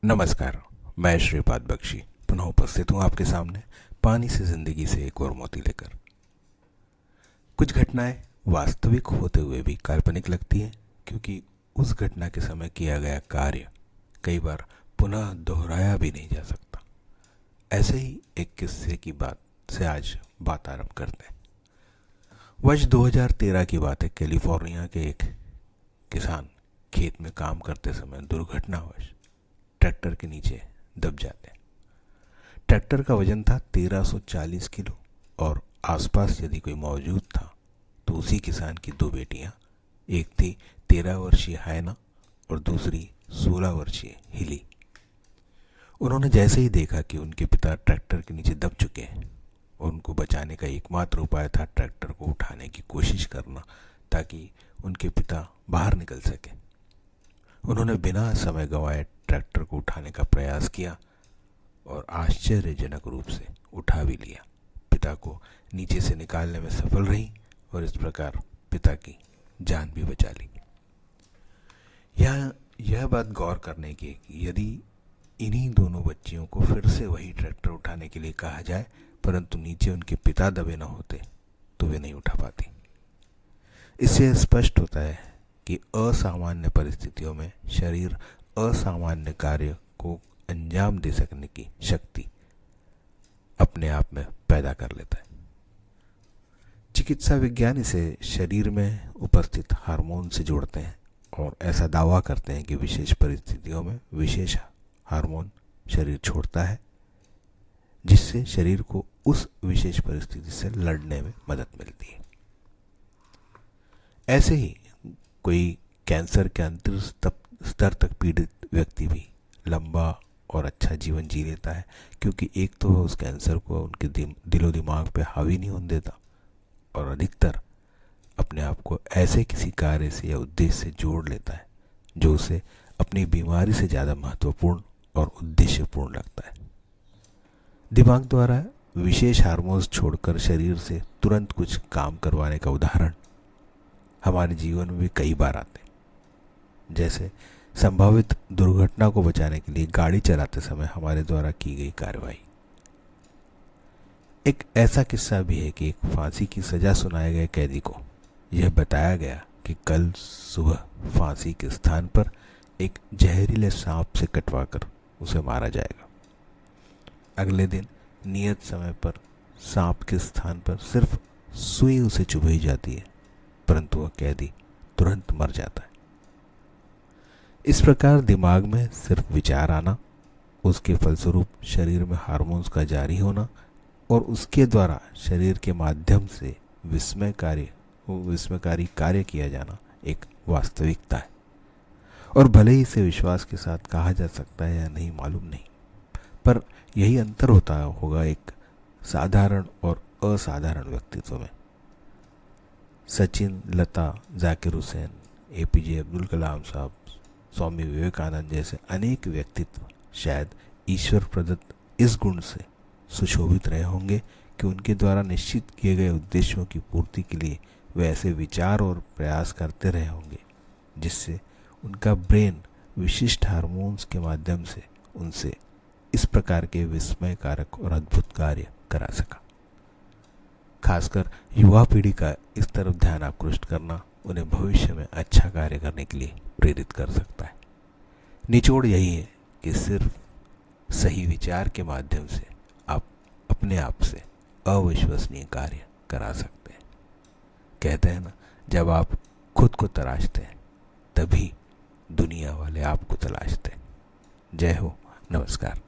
नमस्कार। मैं श्रीपाद बख्शी पुनः उपस्थित हूँ आपके सामने पानी से जिंदगी से एक और मोती लेकर। कुछ घटनाएं वास्तविक होते हुए भी काल्पनिक लगती हैं, क्योंकि उस घटना के समय किया गया कार्य कई बार पुनः दोहराया भी नहीं जा सकता। ऐसे ही एक किस्से की बात से आज बात आरंभ करते हैं। वर्ष 2013 की बात है। कैलिफोर्निया के एक किसान खेत में काम करते समय दुर्घटनावश ट्रैक्टर के नीचे दब जाते हैं। ट्रैक्टर का वजन था 1340 किलो और आसपास यदि कोई मौजूद था तो उसी किसान की दो बेटियां, एक थी 13 वर्षीय हायना और दूसरी 16 वर्षीय हिली। उन्होंने जैसे ही देखा कि उनके पिता ट्रैक्टर के नीचे दब चुके हैं और उनको बचाने का एकमात्र उपाय था ट्रैक्टर को उठाने की कोशिश करना, ताकि उनके पिता बाहर निकल सके। उन्होंने बिना समय गंवाए ट्रैक्टर को उठाने का प्रयास किया और आश्चर्यजनक रूप से उठा भी लिया। पिता को नीचे से निकालने में सफल रही और इस प्रकार पिता की जान भी बचा ली। यह बात गौर करने की कि यदि इन्हीं दोनों बच्चियों को फिर से वही ट्रैक्टर उठाने के लिए कहा जाए, परंतु नीचे उनके पिता दबे न होते, तो वे नहीं उठा पाती। इससे स्पष्ट होता है कि असामान्य परिस्थितियों में शरीर असामान्य कार्य को अंजाम दे सकने की शक्ति अपने आप में पैदा कर लेता है। चिकित्सा विज्ञान इसे शरीर में उपस्थित हार्मोन से जोड़ते हैं और ऐसा दावा करते हैं कि विशेष परिस्थितियों में विशेष हार्मोन शरीर छोड़ता है, जिससे शरीर को उस विशेष परिस्थिति से लड़ने में मदद मिलती है। ऐसे ही कोई कैंसर के अंतिम स्तर तक पीड़ित व्यक्ति भी लंबा और अच्छा जीवन जी लेता है, क्योंकि एक तो उस कैंसर को उनके दिलो दिमाग पे हावी नहीं होने देता और अधिकतर अपने आप को ऐसे किसी कार्य से या उद्देश्य से जोड़ लेता है जो उसे अपनी बीमारी से ज़्यादा महत्वपूर्ण और उद्देश्यपूर्ण लगता है। दिमाग द्वारा विशेष हार्मोन्स छोड़कर शरीर से तुरंत कुछ काम करवाने का उदाहरण हमारे जीवन में भी कई बार आते हैं। जैसे संभावित दुर्घटना को बचाने के लिए गाड़ी चलाते समय हमारे द्वारा की गई कार्रवाई। एक ऐसा किस्सा भी है कि एक फांसी की सजा सुनाए गए कैदी को यह बताया गया कि कल सुबह फांसी के स्थान पर एक जहरीले सांप से कटवाकर उसे मारा जाएगा। अगले दिन नियत समय पर सांप के स्थान पर सिर्फ सुई उसे चुभाई जाती है, परंतु वह कैदी तुरंत मर जाता है। इस प्रकार दिमाग में सिर्फ विचार आना, उसके फलस्वरूप शरीर में हार्मोन्स का जारी होना और उसके द्वारा शरीर के माध्यम से विस्मयकारी कार्य किया जाना एक वास्तविकता है। और भले ही इसे विश्वास के साथ कहा जा सकता है या नहीं मालूम नहीं, पर यही अंतर होगा एक साधारण और असाधारण व्यक्तित्व में। सचिन, लता, जाकिर हुसैन, APJ अब्दुल कलाम साहब, स्वामी विवेकानंद जैसे अनेक व्यक्तित्व शायद ईश्वर प्रदत्त इस गुण से सुशोभित रहे होंगे कि उनके द्वारा निश्चित किए गए उद्देश्यों की पूर्ति के लिए वे ऐसे विचार और प्रयास करते रहे होंगे जिससे उनका ब्रेन विशिष्ट हार्मोन्स के माध्यम से उनसे इस प्रकार के विस्मयकारक और अद्भुत कार्य करा सका। खासकर युवा पीढ़ी का इस तरफ ध्यान आकृष्ट करना उन्हें भविष्य में अच्छा कार्य करने के लिए प्रेरित कर सकता है। निचोड़ यही है कि सिर्फ सही विचार के माध्यम से आप अपने आप से अविश्वसनीय कार्य करा सकते हैं। कहते हैं ना, जब आप खुद को तराशते हैं तभी दुनिया वाले आपको तलाशते हैं। जय हो, नमस्कार।